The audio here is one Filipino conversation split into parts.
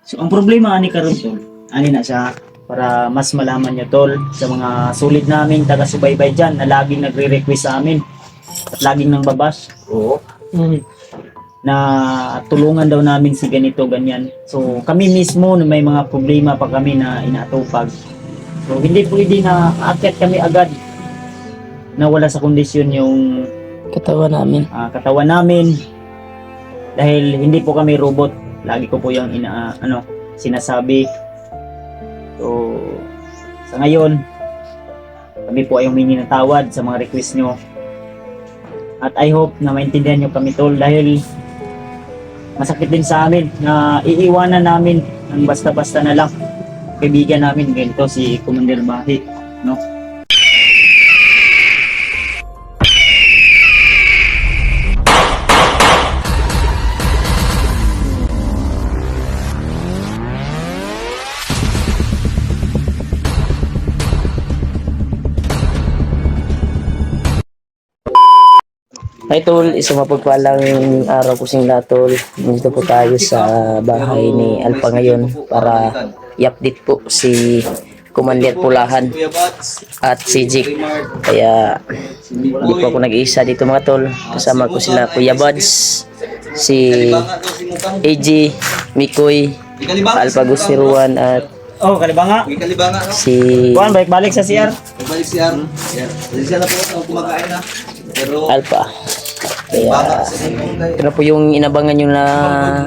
So ang problema ani karon tol, ani na siya para mas malaman niyo tol sa mga sulit namin taga-subaybay diyan na laging nagre-request sa amin at laging nang babas. Oo. Na tulungan daw namin si ganito ganyan. So kami mismo na may mga problema pa kami na inaatupag. So hindi pwede na aakyat kami agad na wala sa kondisyon yung Katawan namin. katawan namin dahil hindi po kami robot. Lagi ko po yung sinasabi. So sa ngayon kami po ay humingi ng tawad sa mga request nyo. At I hope na maintindihan nyo kami tol dahil masakit din sa amin na iiwanan namin ng basta-basta na lang kaibigan namin ganito si Commander Bahi, no? Hi tol, isang mapagpalang araw po sing lahat tol. Dito po tayo sa bahay ni Alpha ngayon para i-update po si Commander Pulahan at si Jake. Kaya hindi po ako nag-iisa dito mga tol. Kasama ko sila Kuya Buds, si AG, Mikoy, Alpha Gustiruan at Oh, kalibanga. Kalibanga, no? si Kuan balik sa CR. Balik siya. Yan. Siya na po ang kumakain na. Pero Alpha. Kaya baka sa inyo ito na po yung inabangan nyo na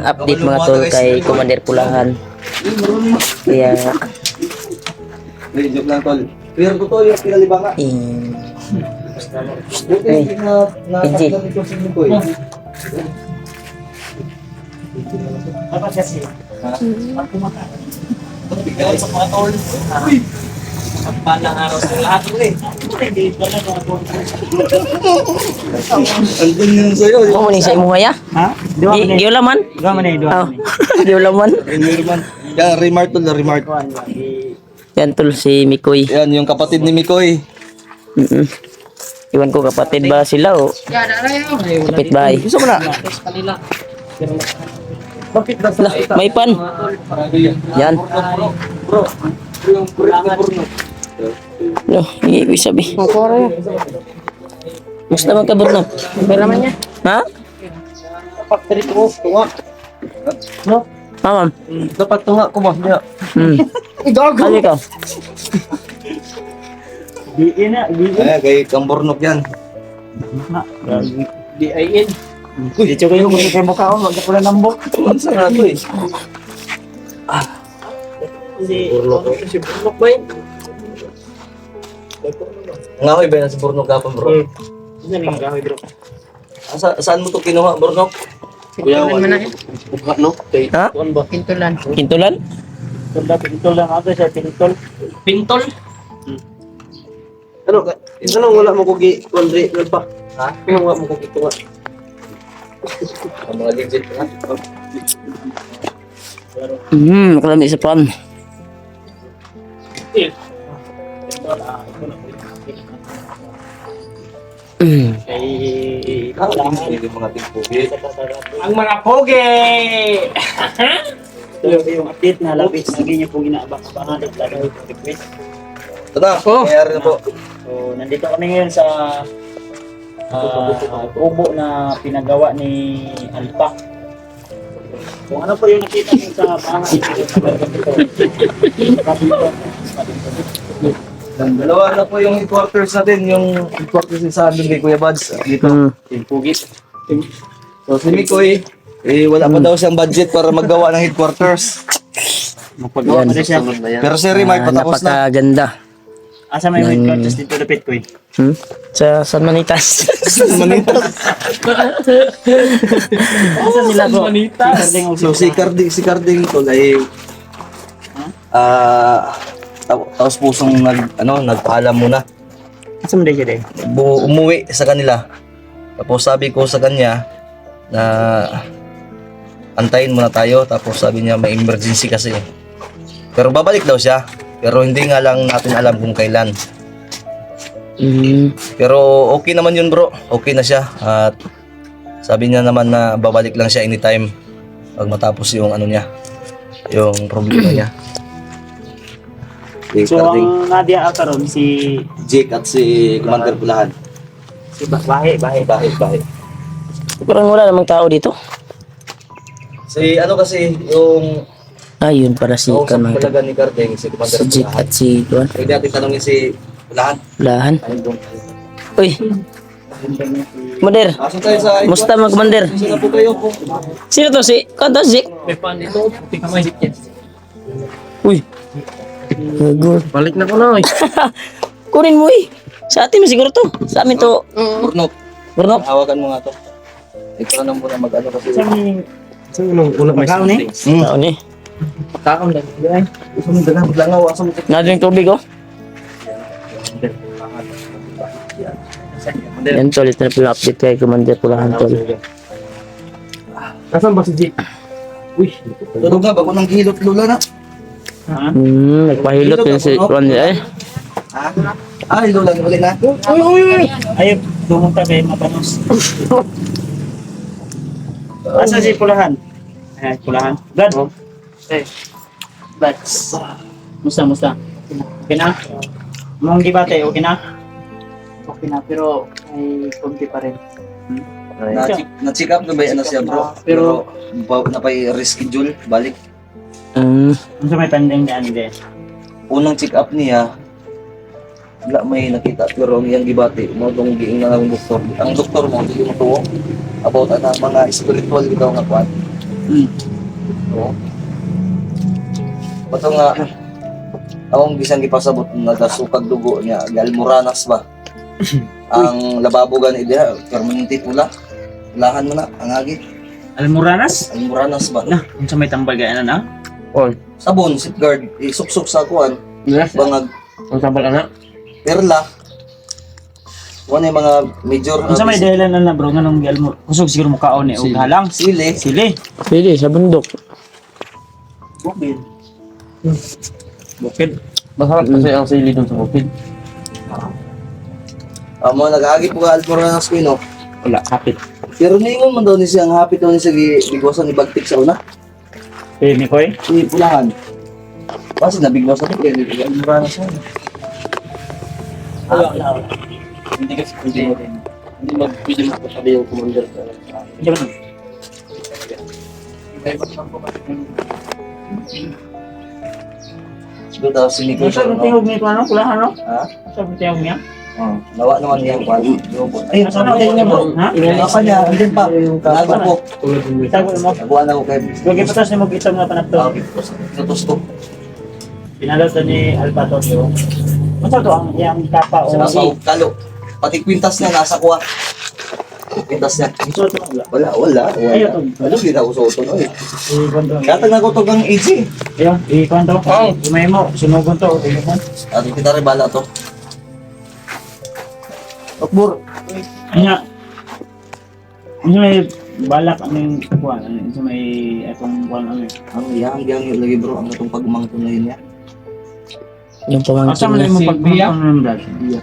update mga tol kay Commander Pulahan. Kaya joke lang tol. Pero totoo yung pinalibanga. Hey, Benji. Dapat kasi pag kumakain. Bigay sa mga tol. Ang palang araw sa lahat ulit. Hindi pala Andun yun sa'yo. mo ni sa imo ya? ha? Di laman? Dua man eh, Oh, dua. di laman. Remark. Yan, remark tol, remark. Yan tol si Mikoy. Yan, yung kapatid ni Mikoy. Mm-mm. Iwan ko kapatid ba sila o kapitbahay? Gusto mo na? Bakit ba Lah, may pan. Yan. bro? Yung kulangan No, ibig sabi. Gusto naman ka Bruno? Pera man niya. Ha? Factory ko, tunga. No? Mamam. Dapat tunga ko ba niya? Ano ka? Di ina, di ina. Kay Kambornok yan. Di ay in. Di ko yung kay mukha ko, wag ko na nambok. Saan na to eh? Si Burlok ba yun? Nga ko iba na si Bornok kapon bro. Ano yung gahoy bro? Saan mo to kinuha Bornok? Kuya, buka no? Ha? Kuan ba? Pintulan. Kintulan? Kanda pintol lang ako siya, pintol. Pintol? Ano wala mo kugi Andre pa? Ha? Ano wala mo kugi tunga? Ang mga legit na. Kalami sa pan. Kay Yung mga tingpugi. ang mga pogi! Ito yung update na labis na ganyan po inaabang-abangan at lalo yung request. Ito na, nangyayari na po. So, nandito kami ngayon sa kubo na pinagawa ni Alpha. Kung ano po yung nakita niyo sa bahay. Dalawa na po yung headquarters natin, yung headquarters sa amin kay Kuya Buds. Dito, yung Pugi. So si Mikoy, wala pa daw siyang budget para maggawa ng headquarters. Magpagawa pa rin siya. Pero si Remark patapos na. Napakaganda. Asa may headquarters dito lapit ko eh. Sa San Manitas. Manitas. Asa nila bro? Manitas. So si Carding tol ay tapos pusong nagpaalam muna. Asa mo din siya din? Umuwi sa kanila. Tapos sabi ko sa kanya na antayin muna tayo. Tapos sabi niya may emergency kasi. Pero babalik daw siya. Pero hindi nga lang natin alam kung kailan. Pero okay naman yun bro. Okay na siya. At sabi niya naman na babalik lang siya anytime pag matapos yung ano niya. yung problema niya. Yung So, karding ang Nadia karon si Jake at si Commander Pulahan. Bahe. Bahit. Parang wala namang tao dito. Si ano kasi, yung Ayun para si kausap Kan mga talaga ni Karding, si si Commander Jake Pulahan. at si Kuan. Pwede natin tanongin si Pulahan. Lahan. Ayun doon. Uy, Commander. Aso tayo sa... Musta mga Commander? Sino po kayo po? Sino to si? Kuan to si Jake? Uy. Good. Balik na ko na eh. Kunin mo eh. Sa atin mo siguro to. Sa amin to. Burnok. Burnok. Hawakan mo nga to. Ikaw na muna mag-ano kasi. Saan unang una may Pagkaon eh? something? Taon eh. Taon lang. Gusto mo dalang maglangaw. Asa mo ito? Nadring tubig oh. Yan tol, ito na po yung update kay Commander Pulahan tol. Nasaan ba si Jake? Uy, Tulog nga, bago ng gilot lula na. Nagpahilot din si Kuan eh. Ha? Ay, lula, uli na. Ayun, dumunta kay Mapanos. Asa si Pulahan? Ay, Pulahan. Brad. Eh. Brad. Musta? Okay na? Mong debate, okay na? Okay na, pero may konti pa rin. Na-check up na ba yan na siya bro? Pero napay-reschedule, balik. Mm, Ano may pending na din? Unang check up niya, wala may nakita pero ang iyang gibati mo itong giing na ng doktor. Ang doktor mo, hindi mo tuwo about ang mga spiritual bitaw nga kuan. Oo. Pato nga, akong bisang gipasabot nagasukag dugo niya, galmuranas ba? Ang lababo gani diha, permanente pula. Lahan mo na, ang agi. Almoranas? Galmuranas ba? Na, kung sa may tambagaan na. on. Sabon, safeguard, isuksok sa kuan, Yes. bangag, Ang sabal anak. perla. Wala yung mga major Kung sa may dahilan na bro, nganong almor. Kusog siguro mukaon eh, og halang. sili. Sili. pwede sa bundok. Bukid. Bukid. Masarap kasi ang sili dun sa bukid. Mga nag-agi po ka almoranas ko no. Wala, kapit. Pero ningon man daw ni siya, ang hapit daw ni siya bigwasan ni Bagtik sa una. Eh, Mikoy? Si Pulahan. Kasi nabigwasan ko kaya nila almoranas siya. Wala. Hindi kasi hindi mag-pwede mo sabi yung commander. Hindi ba? Siguro daw si Nico. Sa tingog ni ano, Pulahan no? Ha? Sa tingog niya? Nawa naman niya ang kwan. Ay, Asa na din niya bro? Ha? Inano pa niya, hindi pa. Nago po. Itago mo. Nabuhan ako kay Lagi patas ni mo kita mga panapto. Natusto. Pinalot ni Alpatorio. Ano to ang iyang kapa o Sa kalo. Pati kwintas niya nasa kuha. Kwintas niya. Ito to wala. Wala. Ayaw to. Ano hindi na usoton oy. I-kontrol. Katag na ko to kang AG. Ayun, i-kontrol. Umay mo, sunugon to. Ato kita rin bala to. Okbur. Anya. Ano may balak ang kuan, ano may atong kuan ano. Ang yang yung lagi bro ang atong pagmangton na yun ya. Yung Asa pamangkin man niya. mo pagkuan ng brad? Iya.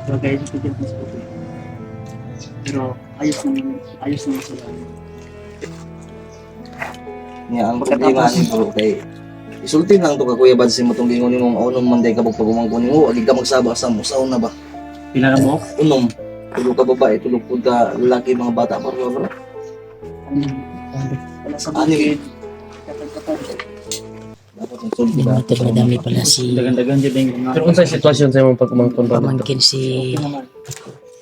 So guys, ito yung pero ayos naman sila. Nga ang problema ni bro kay isulti lang to ka kuya bad si motong gingon nimong unom man day ka pagpagumangkon nimo agi ka magsaba sa mo sauna ba. Pila mo? Unom. Tulog ka babae, tulog po ka lalaki mga bata pa bro. Wala sa Ani dapat ang sulti ka. Ito madami pala si dagan-dagan jud yung mga. Pero kung sa sitwasyon sa mga pagkumangkon ba? pamangkin si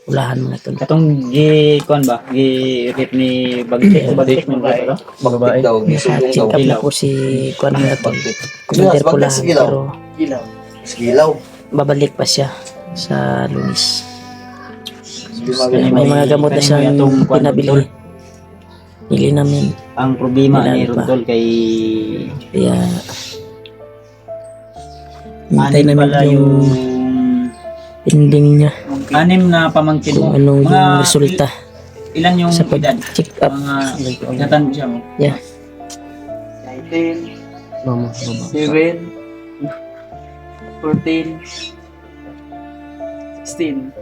Pulahan mga tol. Katong gi kuan ba? Gi rip ni Bagtik ng ba? Babae. Daw gisugong Check daw. up na po si Kuan mga tol. Yes, Commander bakit Pulahan sige lang? pero Ilaw. Sigilaw. babalik pa siya sa Lunis. Kani May mga gamot na siyang atong kuan, pinabili. Rudol. Nili namin. Ang problema ni Kailan pa? Rudol kay Kaya hintay anim namin pala yung yung ending niya. anim na pamangkin mo. Kung ano Mga yung resulta Ilan yung sa edad? pag-check up. Mga natanda siya mo. Yeah. 19, Mama, 7, 14, 16.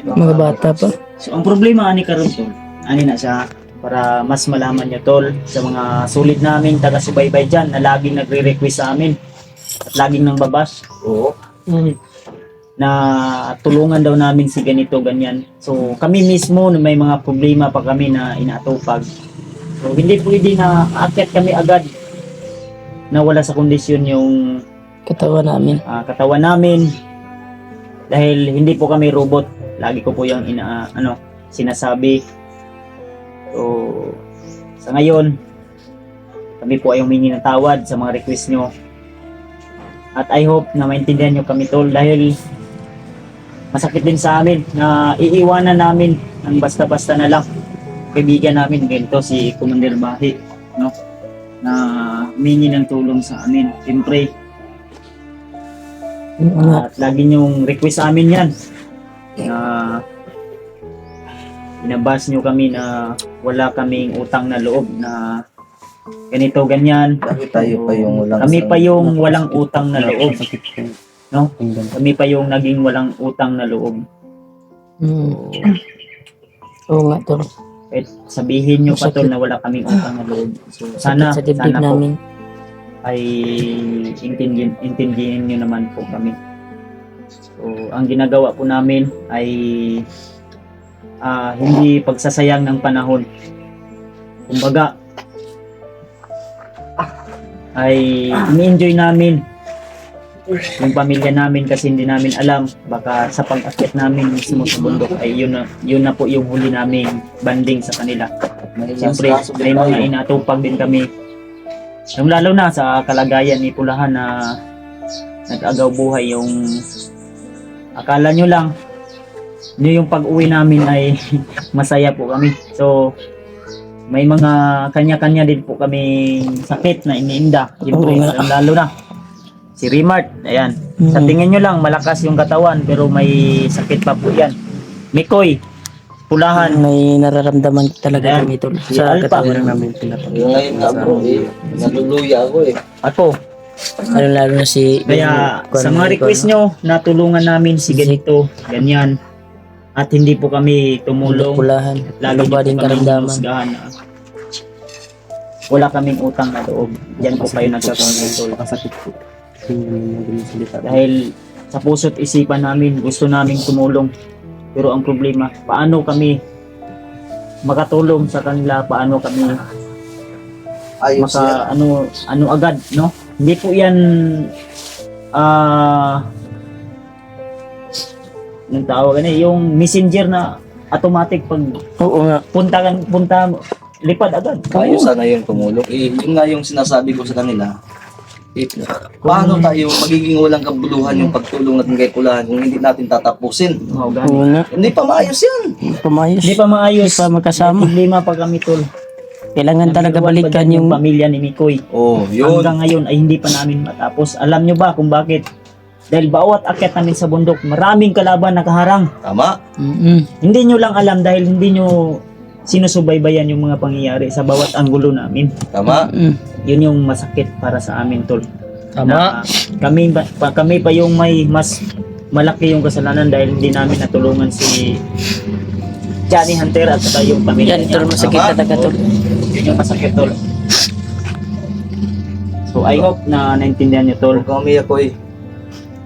Mga bata pa. So ang problema ani karon to, ani na sa para mas malaman nyo tol sa mga sulit namin taga-subaybay dyan na laging nagre-request sa amin at laging nang babas Oo. na tulungan daw namin si ganito ganyan. So kami mismo na may mga problema pa kami na inaatupag. So hindi pwede na aakyat kami agad na wala sa kondisyon yung Katawan namin. katawan namin dahil hindi po kami robot. Lagi ko po yung sinasabi. So sa ngayon kami po ay humingi ng tawad sa mga request nyo. At I hope na maintindihan nyo kami tol dahil masakit din sa amin na iiwanan namin ng basta-basta na lang kaibigan namin ganito si Commander Bahi, no? Na humingi ng tulong sa amin. Siyempre, at lagi niyong request sa amin yan na inabas niyo kami na wala kaming utang na loob na ganito ganyan. Dahil tayo pa yung walang Kami pa yung walang utang na loob, no? Kami pa yung naging walang utang na loob. Oo nga tol. Kahit sabihin nyo pa tol na wala kaming utang na loob. So sana, Sakit sa dibdib sana po namin. ay intindihin nyo naman po kami. So ang ginagawa po namin ay hindi pagsasayang ng panahon. Kumbaga, ay ini-enjoy namin yung pamilya namin kasi hindi namin alam baka sa pag-akyat namin mismo sa bundok ay yun na po yung huli naming banding sa kanila. Siyempre may mga inatupag din kami yung lalo na sa kalagayan ni Pulahan na nag-agaw buhay yung akala nyo lang yung pag-uwi namin ay masaya po kami. So may mga kanya-kanya din po kami sakit na iniinda. Siyempre, Oo nga. lalo na si Remart, ayan. Sa tingin nyo lang, malakas yung katawan, pero may sakit pa po yan. Mikoy, Pulahan, May nararamdaman talaga Ayan. kami tol Si sa Alpha. katawan. Yung ngayon nga bro, naluluya ako eh. ako. Lalo na si Kaya sa mga request nyo, natulungan namin si ganito, ganyan. At hindi po kami tumulong. Pulahan. Lalo Iba din din kami karamdaman. husgahan na wala kaming utang na loob. Diyan po kayo nagsasabi. Dahil sa puso't isipan namin, gusto naming tumulong. Pero ang problema, paano kami makatulong sa kanila? Paano kami Ayos yan. ano agad, no? Hindi po yan nung tawag yung messenger na automatic pag Oo nga. punta lipad agad. Ayos sana yun tumulong. Yun nga yung sinasabi ko sa kanila. Paano tayo magiging walang kabuluhan yung pagtulong natin kay Pulahan kung hindi natin tatapusin? Oo, Oo ganun. nga. Hindi pa maayos yan. Pumayos. Hindi pa maayos. Hindi pa magkasama. Problema pa kami tol. Kailangan talaga Nagagawa pa balikan dyan yung pamilya ni Mikoy. Oh, yun. Hanggang ngayon ay hindi pa namin matapos. Alam nyo ba kung bakit? Dahil bawat akyat namin sa bundok, maraming kalaban nakaharang. Tama. Hindi nyo lang alam dahil hindi nyo sinusubaybayan yung mga pangyayari sa bawat anggulo namin. Tama. Yun yung masakit para sa amin tol. Tama. Na kami pa yung may mas malaki yung kasalanan dahil hindi namin natulungan si Johnny Hunter at saka yung pamilya Yan niya. tol, masakit Tama. talaga tol. Yun yung masakit tol. So I hope na naintindihan nyo tol, Huwag kang umiyak ko eh.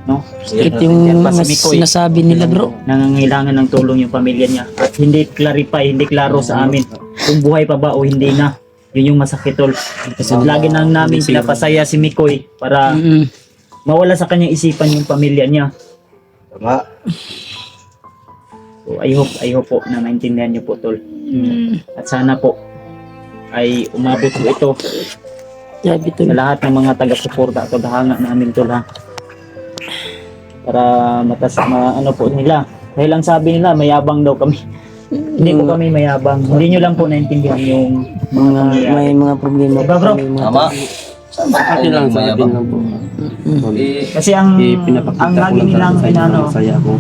no? Sakit Yan yung pa si mas Mikoy. sinasabi nila bro. Nangangailangan ng tulong yung pamilya niya at hindi clarify, hindi klaro sa amin kung buhay pa ba o hindi na. Yun yung masakit tol. Kasi lagi nang namin pinapasaya si Mikoy para mawala sa kanyang isipan yung pamilya niya. Tama. So I hope po na maintindihan niyo po tol. At sana po ay umabot po ito Sabi tol. sa lahat ng mga taga-suporta at tagahanga namin tol ha. Para ano po nila. Dahil ang sabi nila mayabang daw kami. Hindi po kami mayabang. Hindi nyo lang po naintindihan yung mga pangyayari. May mga problema Diba, bro? kami, mga Tama. Sama Akin lang sa atin lang po. Kasi ang lagi nilang inano, Saya ko.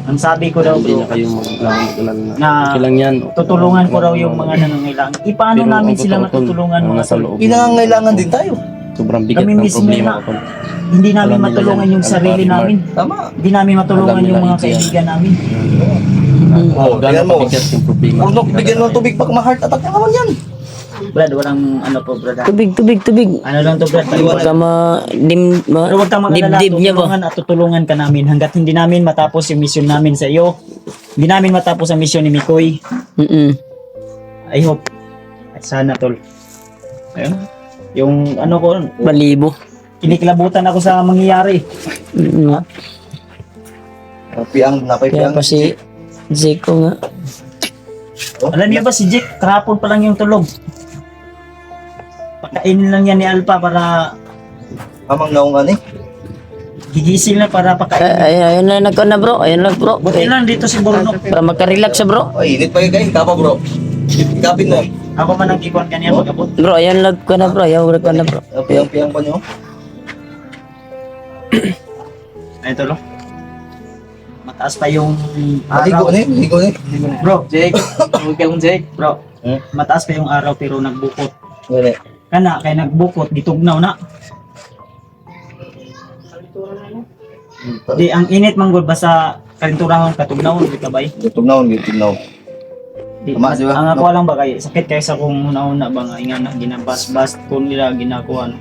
ang sabi ko daw Hindi bro, na kayo magkakalan na. na Okay lang yan. tutulungan ko raw yung mga nangangailangan. Paano Pero namin ang sila totoo, tol, matutulungan ang mga nasa tol? loob. Pinangangailangan din tayo. Sobrang bigat Kami ng mismo problema na- ko. Tol. Hindi namin Alam nila matulungan yan. yung sarili Alpha, namin. Tama. Hindi namin matulungan Alam nila yung mga ito yan. kaibigan namin. Oh, tingnan mo. Bigat yung problema. Burnok, bigyan mo ng tubig pag ma-heart attack na naman yan. Brad, walang ano po, Brad. Tubig. Ano lang to, Brad? Huwag ka Pero huwag kang mag-alala, dibdib niya ba? tutulungan at tutulungan ka namin hanggat hindi namin matapos yung mission namin sa iyo. Hindi namin matapos ang mission ni Mikoy. I hope. Ay, sana, tol. Ayun. Yung ano ko, Balibo. kinikilabutan ako sa mangyayari. Piang, napay Kaya piang. pa si Zico nga. Alam niyo ba si Jake, kahapon pa lang yung tulog. Pakainin lang yan ni Alpha para Amang naungan eh. gigising na para pakainin. Ayun na nagko na bro. Ayun lang bro. Buti lang dito si Bornok. Para makarelax siya bro. Ay, init pa yun kayo. Kapa bro. Kapin mo. Ako man ang ikuan kanya pag-abot. Bro, ayun lang ko na bro. Ayaw ko na bro. Piang-piang pa nyo. Ay, ito lo. Mataas pa yung Maligo araw. na eh. Maligo na eh. Bro, Jake, huwag ka Jake. bro. Mataas pa yung araw pero nagbukot. Wala. Kana kay nagbukot gitugnaw na. Di ang init man gud basta kalinturahon katugnaw di ka bay. Tugnaw, tugnaw. Di, Tama, di ba? ang ako lang ba kay sakit kaysa kung una-una ba nga ingana ginabas-bas kun nila ginakuan.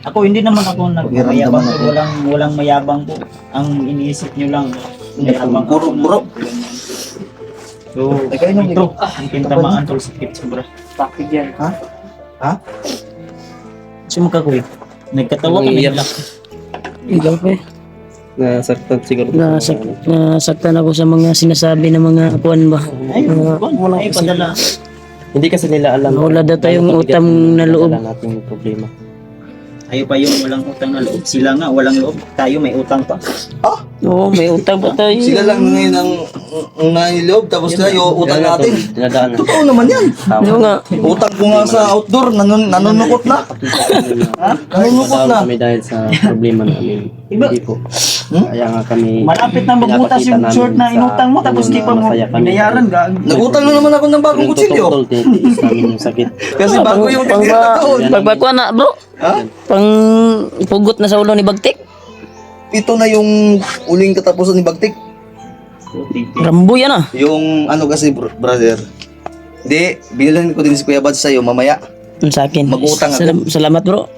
Ako hindi naman ako nagmayabang, Pakiramdaman ako. walang mayabang po. Ang iniisip nyo lang mayabang Puro, ako na- puro. So, Ay, kayo nung ito, ang pintamaan tol sakit sobra. Pakig yan. Ha? Sumuka ko eh. Nagkatawa kami Umiiyak. nila. Ikaw pa eh. Nasaktan siguro. Nasaktan ako sa mga sinasabi ng mga kuan ba. Ay, wala ay padala. Hindi kasi nila alam. Wala daw tayong Gaano kabigat utang yung na loob. dala nating problema. Tayo pa yung walang utang na loob. Sila nga walang loob. Tayo may utang pa. Oo, may utang pa tayo. Sila lang ngayon ang nangiloob tapos na yung utang natin. Dinadaan na. Totoo naman yan. Oo nga. Utang ko nga sa outdoor, nanunukot na. Nanunukot na. Kami dahil sa problema namin. Iba- Hindi po. Kaya nga kami. Malapit na magbutas yung pinapakita short na namin inutang mo sa tapos di pa mo masaya kami. binayaran ka. Nagutang na naman ako ng bagong kutsilyo. Tol, tinitiis namin yung sakit. Kasi bago yung titira doon. Pagbakwa na bro. Ha? Pang pugot na sa ulo ni Bagtik. Ito na yung uling katapusan ni Bagtik. Rambo yan ah. Yung ano kasi brother. Hindi, binilan ko din si Kuya Bad sa'yo mamaya. Yung sa akin. Mag-utang ako. Salamat bro.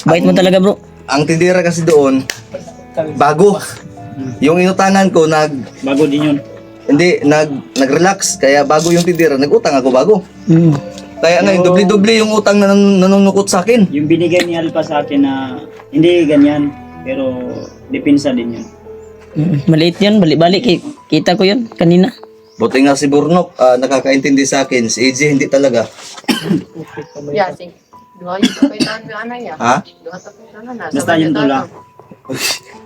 Bait mo talaga bro. Ang tindera kasi doon, bago. Yung inutangan ko, Bago din yun. nag-relax. Kaya bago yung tindera, nag-utang ako bago. Mm. Kaya ngayon, doble-doble yung utang na nanunukot sa akin. Yung binigay ni Alpha sa akin na hindi ganyan pero depensa din yun. Maliit yan. Balik-balik. Kita ko yun kanina. Buti nga si Burnok, nakakaintindi sa akin. Si AJ hindi talaga. Ya, sing. Dua yung kapitan ng anak ya. Ha? Dua kapitan na. Basta yun tula.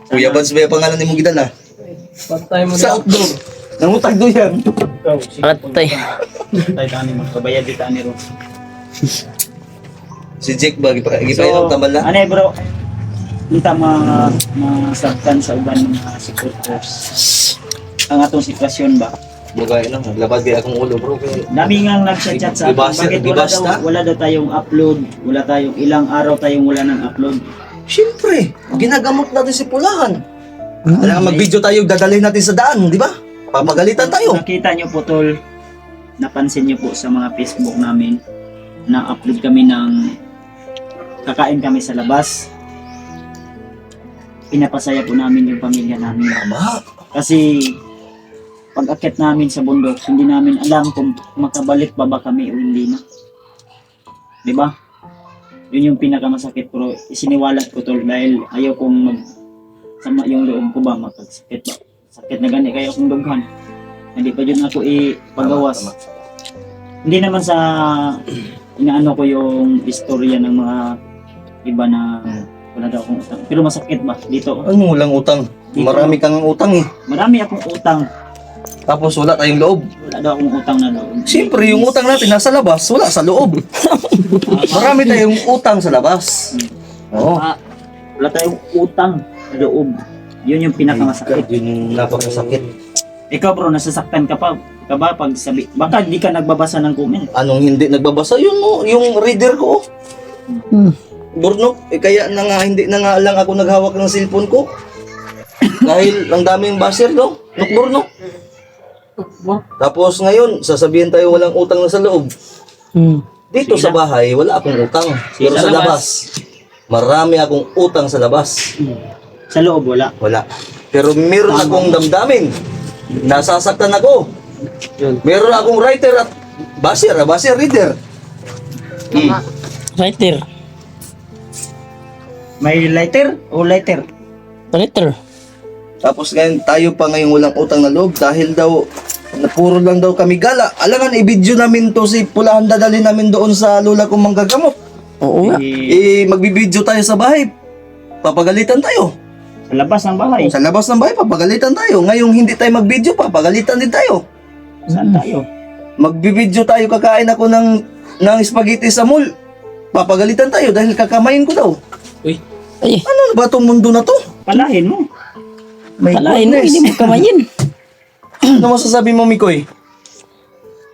Kuya Bad, may pangalan ni mong gidala. Sa outdoor. Nangutag doon yan. Atay. Tayo tani mo. Kabayad di tani ro. Si Jake ba, gipainom tambal na? ano eh bro? Kita masaktan sa uban ng mga supporters. Ang atong sitwasyon ba? Bugay lang, naglabad kaya akong ulo bro. Dami nga nag-chat sa akin. Dibasa- Bakit dibasta? wala daw tayong upload? Wala tayong ilang araw tayong wala nang upload. Siyempre, ginagamot natin si Pulahan. Kailangan mag-video tayo, dadalhin natin sa daan, di ba? Papagalitan tayo. Nakita nyo po tol, napansin nyo po sa mga Facebook namin na upload kami ng kakain kami sa labas. Pinapasaya po namin yung pamilya namin. Tama. Kasi pag akit namin sa bundok, hindi namin alam kung makabalik pa ba kami o hindi na. Di ba? Yun yung pinakamasakit pero isiniwalat ko tol dahil ayaw kong sama yung loob ko ba makagsakit ba. Sakit na gani kaya akong dughan. Hindi pa yun ako ipagawas. Hindi naman sa inaano ko yung istorya ng mga iba na wala daw akong utang. Pero masakit ba dito? Ano walang utang? Marami kang utang eh. Marami akong utang. Tapos wala tayong loob. Wala daw akong utang na loob. Siyempre, yung utang natin nasa labas, wala sa loob. Marami tayong utang sa labas. Oo. Wala tayong utang na loob. Yun yung pinakamasakit. Yun yung napakasakit. Ikaw bro, nasasaktan ka pa. Ka ba pag sabi, baka hindi ka nagbabasa ng comment. Anong hindi nagbabasa? Yung reader ko. Hmm. Burnok, kaya na nga, hindi na nga lang ako naghawak ng cellphone ko. Dahil ang daming basher, no? Burnok. Tapos ngayon, sasabihin tayo walang utang na sa loob. Hmm. Dito sa bahay, wala akong utang. Pero Sa sa labas, marami akong utang sa labas. Sa loob, wala. Wala. Pero meron akong damdamin. Nasasaktan ako. Meron akong writer at basher reader. Tama. Writer. May lighter o lighter? Writer. Tapos ngayon, tayo pa ngayong walang utang na loob dahil daw, puro lang daw kami gala. Alangan, i-video namin to si Pulahan, dadalhin namin doon sa lula kong manggagamot. Oo nga. Magbibideo tayo sa bahay. Papagalitan tayo. Sa labas ng bahay. Sa labas ng bahay, papagalitan tayo. Ngayong hindi tayo mag-video, papagalitan din tayo. Saan tayo? Magbibideo tayo, kakain ako ng spaghetti sa mall. Papagalitan tayo dahil kakamayin ko daw. Ay, Ano ba itong mundo na to? Palahin mo. My palain mo, goodness. hindi mo kamayin. Ano masasabi mo, Mikoy?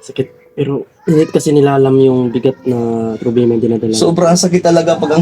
Sakit. Pero hindi kasi nila alam yung bigat na problema yung dinadala. Sobrang sakit talaga pag ang